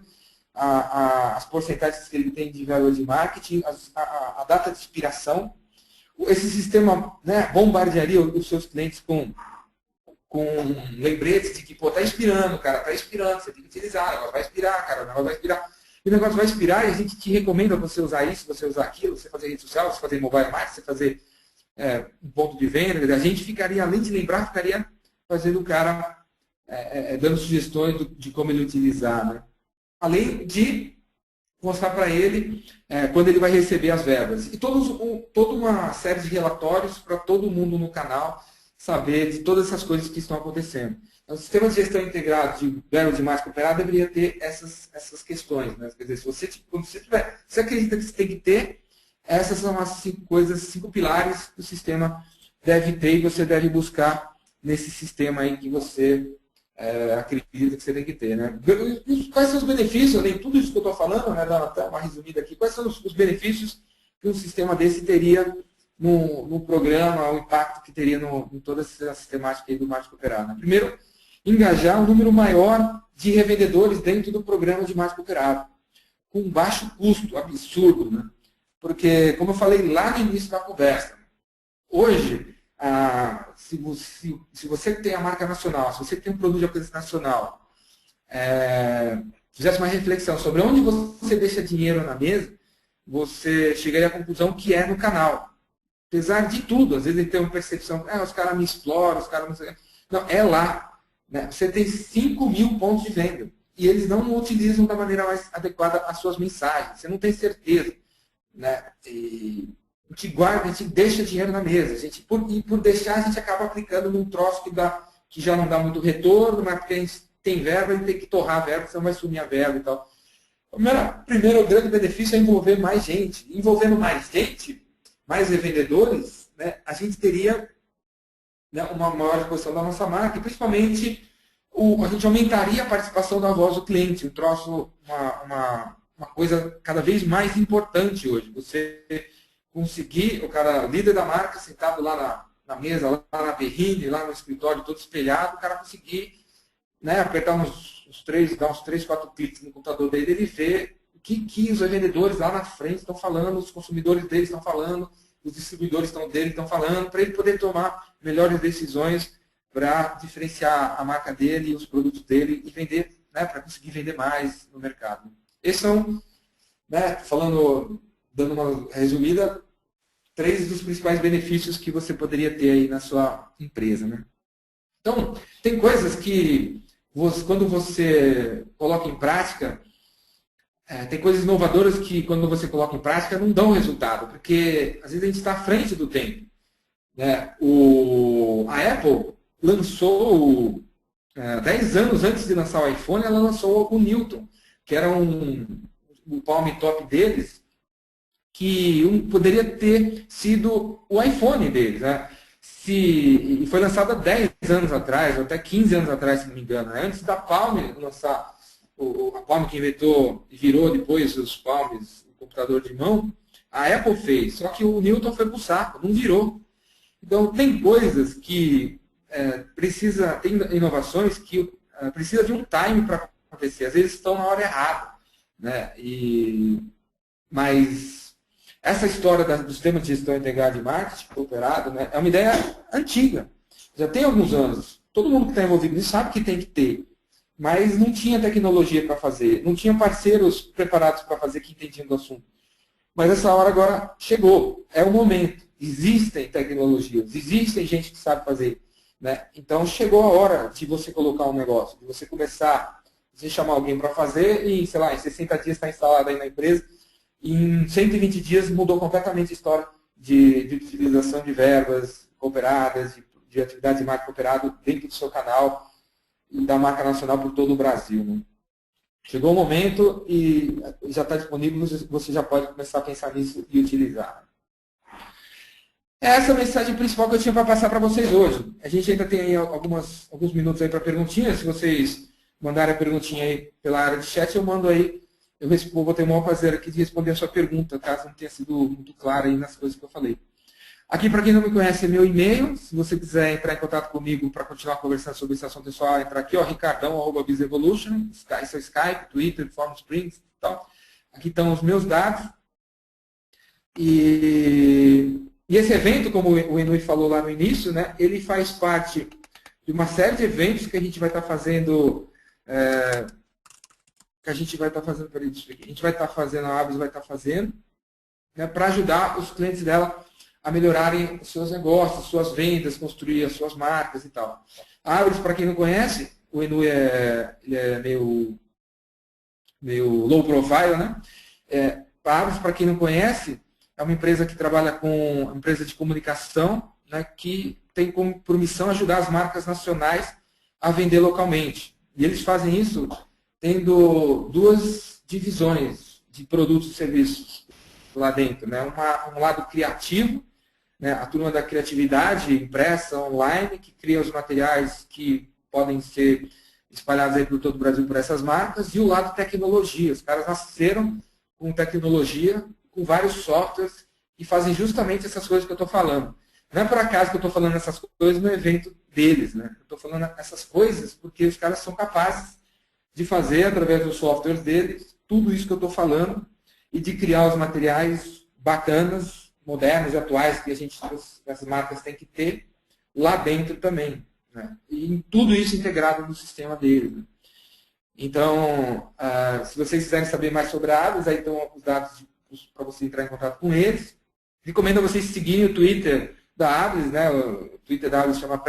as porcentagens que ele tem de valor de marketing, a data de expiração. Esse sistema, né, bombardearia os seus clientes com lembretes de que, pô, está expirando, cara, está expirando, você tem que utilizar, o negócio vai expirar, cara, o negócio vai expirar. E o negócio vai expirar e a gente te recomenda você usar isso, você usar aquilo, você fazer rede social, você fazer mobile marketing, você fazer um ponto de venda. A gente ficaria, além de lembrar, ficaria fazendo o cara, dando sugestões de como ele utilizar. Né? Além de mostrar para ele quando ele vai receber as verbas. E toda uma série de relatórios para todo mundo no canal saber de todas essas coisas que estão acontecendo. O sistema de gestão integrado de verbo de marca cooperada deveria ter essas questões. Né? Quer dizer, quando você acredita que você tem que ter, essas são as 5 coisas, 5 pilares que o sistema deve ter e você deve buscar nesse sistema aí que você acredita que você tem que ter. Né? Quais são os benefícios, além de tudo isso que eu estou falando, né, dando até uma resumida aqui, quais são os benefícios que um sistema desse teria no programa, o impacto que teria em toda essa sistemática aí do marketing cooperado? Né? Primeiro, engajar um número maior de revendedores dentro do programa de marketing cooperado, com baixo custo, absurdo. Né? Porque, como eu falei lá no início da conversa, hoje, se você tem a marca nacional, se você tem um produto de alcance nacional, fizesse uma reflexão sobre onde você deixa dinheiro na mesa, você chegaria à conclusão que é no canal. Apesar de tudo, às vezes ele tem uma percepção, os caras me exploram, os caras não... Não, é lá. Né? Você tem 5 mil pontos de venda e eles não utilizam da maneira mais adequada as suas mensagens. Você não tem certeza. Né? E a gente deixa dinheiro na mesa. Por deixar, a gente acaba aplicando num troço que já não dá muito retorno, mas porque a gente tem verba, a gente tem que torrar a verba, senão vai sumir a verba e tal. Primeiro, o grande benefício é envolver mais gente. Envolvendo mais gente, mais revendedores, né, a gente teria, né, uma maior exposição da nossa marca, e principalmente a gente aumentaria a participação da voz do cliente, um troço, uma coisa cada vez mais importante hoje. Você conseguir, o cara, líder da marca, sentado lá na mesa, lá na berrine, lá no escritório, todo espelhado, o cara conseguir, né, apertar dar uns 3, 4 cliques no computador dele, ele vê o que os vendedores lá na frente estão falando, os consumidores dele estão falando, os distribuidores dele estão falando, para ele poder tomar melhores decisões para diferenciar a marca dele e os produtos dele e vender, né, para conseguir vender mais no mercado. Esses são, né, dando uma resumida, 3 dos principais benefícios que você poderia ter aí na sua empresa, né? Então, tem coisas que, quando você coloca em prática, tem coisas inovadoras que, quando você coloca em prática, não dão resultado, porque às vezes a gente está à frente do tempo, né? A Apple lançou, 10 anos antes de lançar o iPhone, ela lançou o Newton, que era o palm top deles, que poderia ter sido o iPhone deles, né? E foi lançado há 10 anos atrás, ou até 15 anos atrás, se não me engano, né? Antes da Palm lançar, a Palm que inventou e virou depois os Palms, o computador de mão, a Apple fez, só que o Newton foi pro saco, não virou. Então, tem coisas que tem inovações que precisa de um time para acontecer, às vezes estão na hora errada, né? Mas essa história do sistema de gestão integrada de marketing cooperado, né, é uma ideia antiga. Já tem alguns anos. Todo mundo que está envolvido nisso sabe que tem que ter. Mas não tinha tecnologia para fazer. Não tinha parceiros preparados para fazer que entendiam do assunto. Mas essa hora agora chegou. É o momento. Existem tecnologias. Existem gente que sabe fazer. Né? Então chegou a hora de você colocar um negócio. De você começar, você chamar alguém para fazer e, sei lá, em 60 dias está instalado aí na empresa. Em 120 dias mudou completamente a história de utilização de verbas cooperadas, de atividade de marca cooperado dentro do seu canal e da marca nacional por todo o Brasil. Né? Chegou o momento e já está disponível, você já pode começar a pensar nisso e utilizar. Essa é a mensagem principal que eu tinha para passar para vocês hoje. A gente ainda tem aí alguns minutos aí para perguntinhas. Se vocês mandarem a perguntinha aí pela área de chat, eu mando aí. Eu vou ter o maior prazer aqui de responder a sua pergunta, caso não tenha sido muito clara aí nas coisas que eu falei. Aqui, para quem não me conhece, é meu e-mail. Se você quiser entrar em contato comigo para continuar conversando sobre esse assunto, é só entrar aqui, ricardão@bizevolution, esse é o Skype, Twitter, FormSprings e tal. Aqui estão os meus dados. E esse evento, como o Inui falou lá no início, né, ele faz parte de uma série de eventos que a gente vai estar fazendo... a gente vai estar fazendo, a Abris vai estar fazendo, né, para ajudar os clientes dela a melhorarem os seus negócios, suas vendas, construir as suas marcas e tal. A Abris, para quem não conhece, o Inui ele é meio low profile, né? A Abris, para quem não conhece, é uma empresa que trabalha com uma empresa de comunicação, né, que tem como por missão ajudar as marcas nacionais a vender localmente. E eles fazem isso tendo 2 divisões de produtos e serviços lá dentro. Né? Um lado criativo, né? A turma da criatividade impressa, online, que cria os materiais que podem ser espalhados aí por todo o Brasil por essas marcas, e o lado tecnologia. Os caras nasceram com tecnologia, com vários softwares, que fazem justamente essas coisas que eu estou falando. Não é por acaso que eu estou falando essas coisas no evento deles. Né? Eu estou falando essas coisas porque os caras são capazes de fazer, através dos softwares deles, tudo isso que eu estou falando e de criar os materiais bacanas, modernos e atuais que as marcas têm que ter lá dentro também. Né? E tudo isso integrado no sistema deles. Né? Então, se vocês quiserem saber mais sobre a Abris, aí estão os dados para você entrar em contato com eles. Recomendo a vocês seguirem o Twitter da Abris, né? O Twitter da Abris chama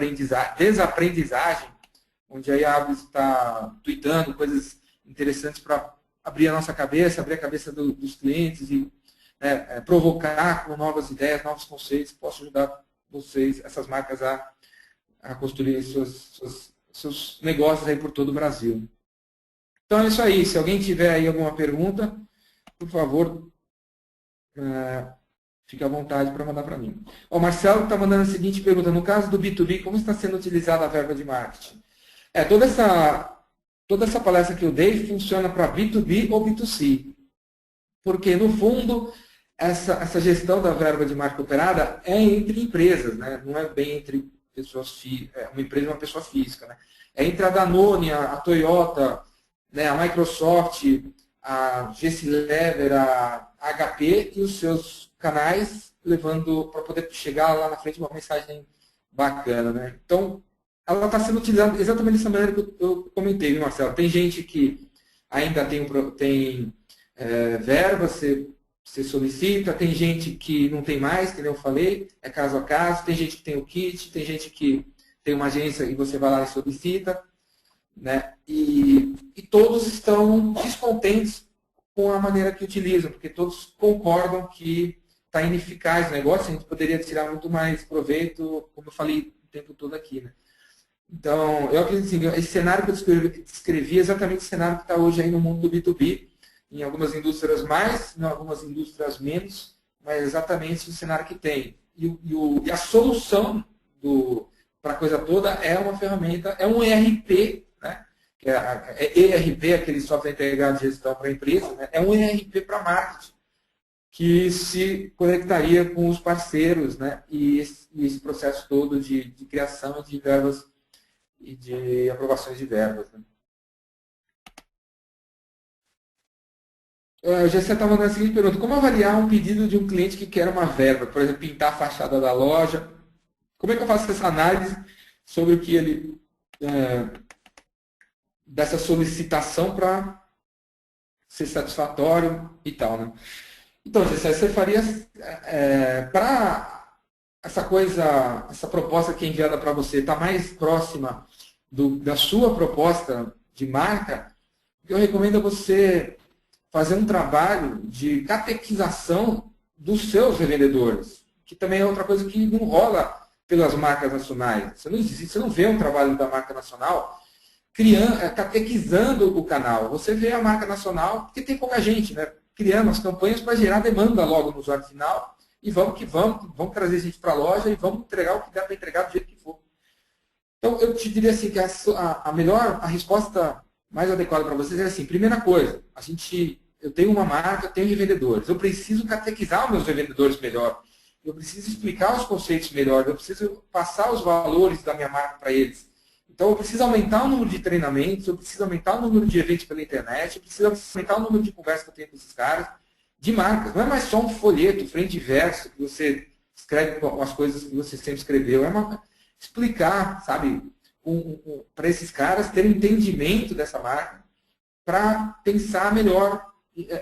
Desaprendizagem, onde aí a Abris está tweetando coisas interessantes para abrir a nossa cabeça, abrir a cabeça dos clientes e provocar com novas ideias, novos conceitos, que possam ajudar vocês, essas marcas, a a construir seus negócios aí por todo o Brasil. Então é isso aí. Se alguém tiver aí alguma pergunta, por favor, fique à vontade para mandar para mim. O Marcelo está mandando a seguinte pergunta. No caso do B2B, como está sendo utilizada a verba de marketing? Toda essa palestra que eu dei funciona para B2B ou B2C. Porque, no fundo, essa gestão da verba de marca operada é entre empresas, né? Não é bem entre pessoas uma empresa e uma pessoa física. Né? É entre a Danone, a Toyota, né? A Microsoft, a GC Lever, a HP e os seus canais, levando para poder chegar lá na frente uma mensagem bacana. Né? Então, ela está sendo utilizada exatamente dessa maneira que eu comentei, viu, Marcelo? Tem gente que ainda tem verba, você solicita, tem gente que não tem mais, que nem eu falei, é caso a caso, tem gente que tem o kit, tem gente que tem uma agência e você vai lá e solicita, né? E todos estão descontentes com a maneira que utilizam, porque todos concordam que está ineficaz o negócio, a gente poderia tirar muito mais proveito, como eu falei o tempo todo aqui, né? Então, eu acredito assim, esse cenário que eu descrevi é exatamente o cenário que está hoje aí no mundo do B2B, em algumas indústrias mais, em algumas indústrias menos, mas é exatamente o cenário que tem. E a solução para a coisa toda é uma ferramenta, é um ERP, né? Que é ERP, aquele software integrado de gestão para a empresa, né? É um ERP para marketing, que se conectaria com os parceiros, né? E esse processo todo de criação de verbas e de aprovações de verbas. Né? O Gessé está mandando a seguinte pergunta. Como avaliar um pedido de um cliente que quer uma verba? Por exemplo, pintar a fachada da loja. Como é que eu faço essa análise sobre o que ele... dessa solicitação para ser satisfatório e tal, né? Então, Gessé, você faria... para essa proposta que é enviada para você estar mais próxima da sua proposta de marca, o que eu recomendo é você fazer um trabalho de catequização dos seus revendedores, que também é outra coisa que não rola pelas marcas nacionais. Você não vê um trabalho da marca nacional catequizando o canal. Você vê a marca nacional, porque tem pouca gente, né, criando as campanhas para gerar demanda logo no usuário final, e vamos trazer gente para a loja e vamos entregar o que dá para entregar do jeito que for. Então, eu te diria assim, que a resposta mais adequada para vocês é assim, primeira coisa, eu tenho uma marca, tenho revendedores. Eu preciso catequizar os meus revendedores melhor. Eu preciso explicar os conceitos melhor. Eu preciso passar os valores da minha marca para eles. Então, eu preciso aumentar o número de treinamentos, eu preciso aumentar o número de eventos pela internet, eu preciso aumentar o número de conversas que eu tenho com esses caras, de marcas. Não é mais só um folheto, frente e verso, que você escreve as coisas que você sempre escreveu. Explicar, sabe, para esses caras terem entendimento dessa marca, para pensar melhor,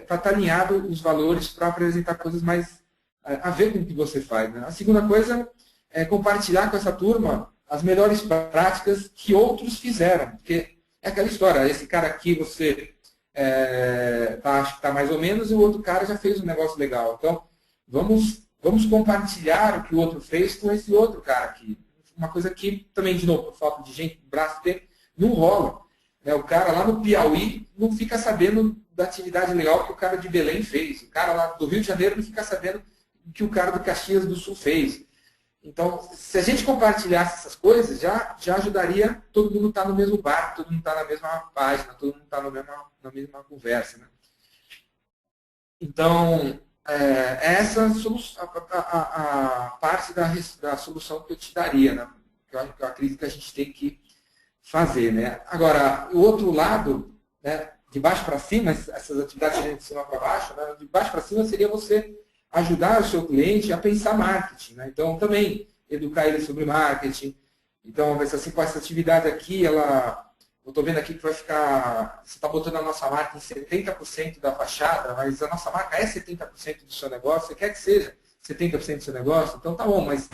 para estar alinhado os valores, para apresentar coisas mais a ver com o que você faz. Né? A segunda coisa é compartilhar com essa turma as melhores práticas que outros fizeram. Porque é aquela história, esse cara aqui você acha que está mais ou menos e o outro cara já fez um negócio legal. Então, vamos compartilhar o que o outro fez com esse outro cara aqui. Uma coisa que também, de novo, por falta de gente, braço tempo, não rola. Né? O cara lá no Piauí não fica sabendo da atividade legal que o cara de Belém fez. O cara lá do Rio de Janeiro não fica sabendo o que o cara do Caxias do Sul fez. Então, se a gente compartilhasse essas coisas, já ajudaria todo mundo estar no mesmo barco, todo mundo estar na mesma página, todo mundo estar na mesma conversa. Né? Então, essa a parte da solução que eu te daria, né? que eu acredito que a gente tem que fazer. Né? Agora, o outro lado, né, de baixo para cima, essas atividades de cima para baixo, né, de baixo para cima seria você ajudar o seu cliente a pensar marketing. Né? Então, também educar ele sobre marketing. Então, essa atividade aqui, eu estou vendo aqui que vai ficar, você está botando a nossa marca em 70% da fachada, mas a nossa marca é 70% do seu negócio, você quer que seja 70% do seu negócio, então tá bom, mas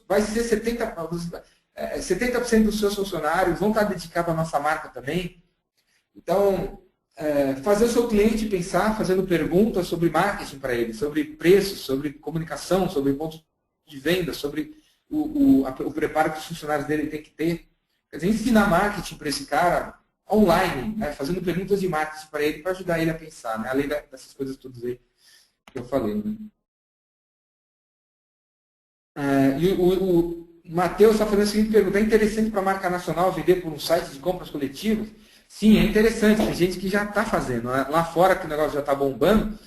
vai ser 70% dos seus funcionários vão estar dedicados à nossa marca também. Então, fazer o seu cliente pensar, fazendo perguntas sobre marketing para ele, sobre preços, sobre comunicação, sobre pontos de venda, sobre o preparo que os funcionários dele têm que ter. Quer dizer, ensinar marketing para esse cara online, né, fazendo perguntas de marketing para ele, para ajudar ele a pensar, né, além dessas coisas todas aí que eu falei. Né. E o Matheus está fazendo a seguinte pergunta: é interessante para a marca nacional vender por um site de compras coletivas? Sim, é interessante. Tem gente que já está fazendo. Né? Lá fora que o negócio já está bombando,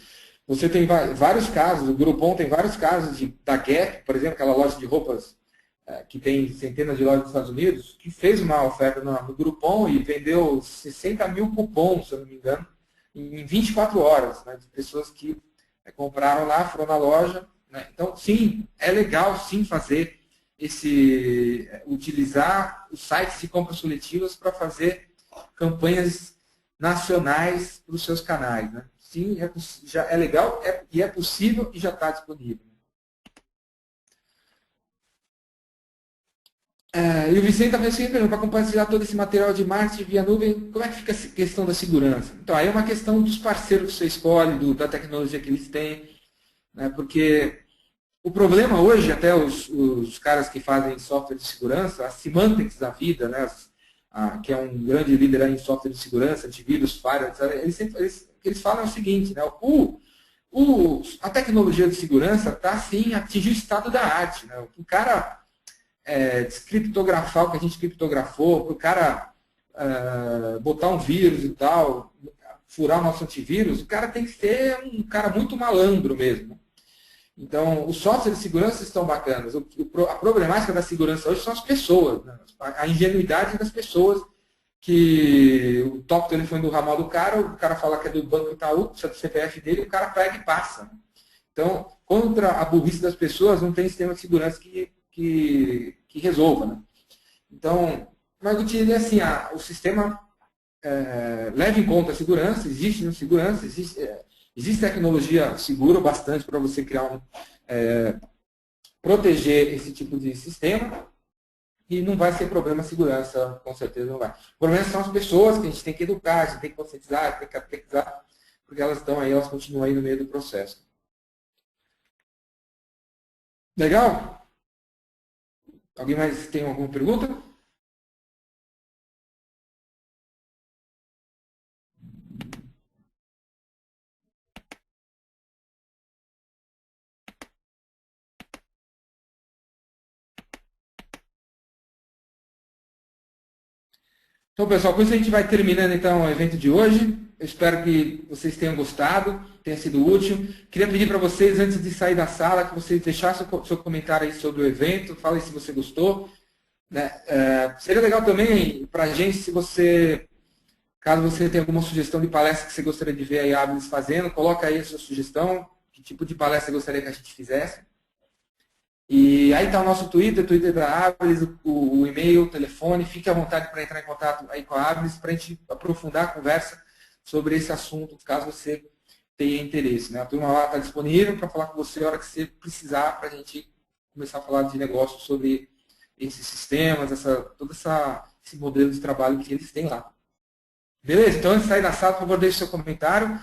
você tem vários casos, o Groupon tem vários casos da Gap, por exemplo, aquela loja de roupas que tem centenas de lojas nos Estados Unidos, que fez uma oferta no Groupon e vendeu 60 mil cupons, se eu não me engano, em 24 horas, né, de pessoas que compraram lá, foram na loja. Né. Então, sim, é legal sim fazer utilizar os sites de compras coletivas para fazer campanhas nacionais para os seus canais. Né. Sim, já é legal e é possível e já está disponível. E o Vicente está fazendo para compartilhar todo esse material de marketing via nuvem, como é que fica a questão da segurança? Então, aí é uma questão dos parceiros que você escolhe, da tecnologia que eles têm, né, porque o problema hoje, até os caras que fazem software de segurança, a Symantec da vida, né, que é um grande líder em software de segurança, antivírus, firewall, eles falam o seguinte, né, a tecnologia de segurança está, assim, atingindo o estado da arte. Né, o cara descriptografar o que a gente criptografou, para o cara botar um vírus e tal, furar o nosso antivírus, o cara tem que ser um cara muito malandro mesmo. Então, os softwares de segurança estão bacanas. A problemática da segurança hoje são as pessoas, né? A ingenuidade das pessoas, que o toque do telefone do ramal do cara, o cara fala que é do Banco Itaú, precisa do CPF dele, o cara pega e passa. Então, contra a burrice das pessoas, não tem sistema de segurança que resolva. Né? Então, mas eu diria assim, o sistema leva em conta a segurança, existe segurança, existe tecnologia segura bastante para você criar proteger esse tipo de sistema e não vai ser problema de segurança, com certeza não vai. O problema são as pessoas que a gente tem que educar, a gente tem que conscientizar, tem que catequizar, porque elas estão aí, elas continuam aí no meio do processo. Legal? Alguém mais tem alguma pergunta? Então, pessoal, com isso a gente vai terminando então o evento de hoje. Eu espero que vocês tenham gostado, tenha sido útil. Queria pedir para vocês, antes de sair da sala, que vocês deixassem o seu comentário aí sobre o evento, falem se você gostou. Né? Seria legal também para a gente, caso você tenha alguma sugestão de palestra que você gostaria de ver a Abilis fazendo, coloca aí a sua sugestão, que tipo de palestra você gostaria que a gente fizesse. E aí está o nosso Twitter da Abilis, o e-mail, o telefone. Fique à vontade para entrar em contato aí com a Abilis para a gente aprofundar a conversa sobre esse assunto, caso você tenha interesse. Né? A turma lá está disponível para falar com você a hora que você precisar para a gente começar a falar de negócio sobre esses sistemas, todo esse modelo de trabalho que eles têm lá. Beleza? Então, antes de sair da sala, por favor, deixe seu comentário.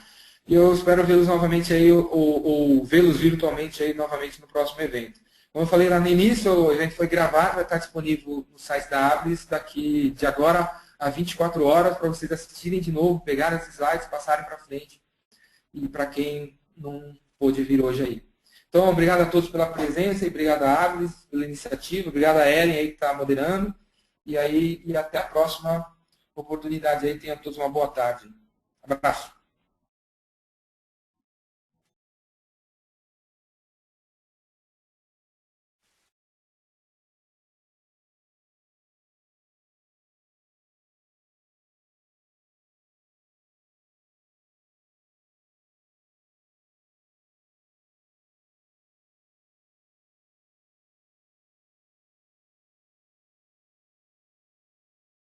E eu espero vê-los novamente aí, ou vê-los virtualmente aí novamente no próximo evento. Como eu falei lá no início, o evento foi gravado, vai estar disponível no site da Abilis daqui de agora a 24 horas para vocês assistirem de novo, pegarem esses slides, passarem para frente. E para quem não pôde vir hoje aí. Então, obrigado a todos pela presença e obrigado a Abilis pela iniciativa, obrigado a Ellen aí que está moderando. E até a próxima oportunidade aí. Tenham todos uma boa tarde. Abraço.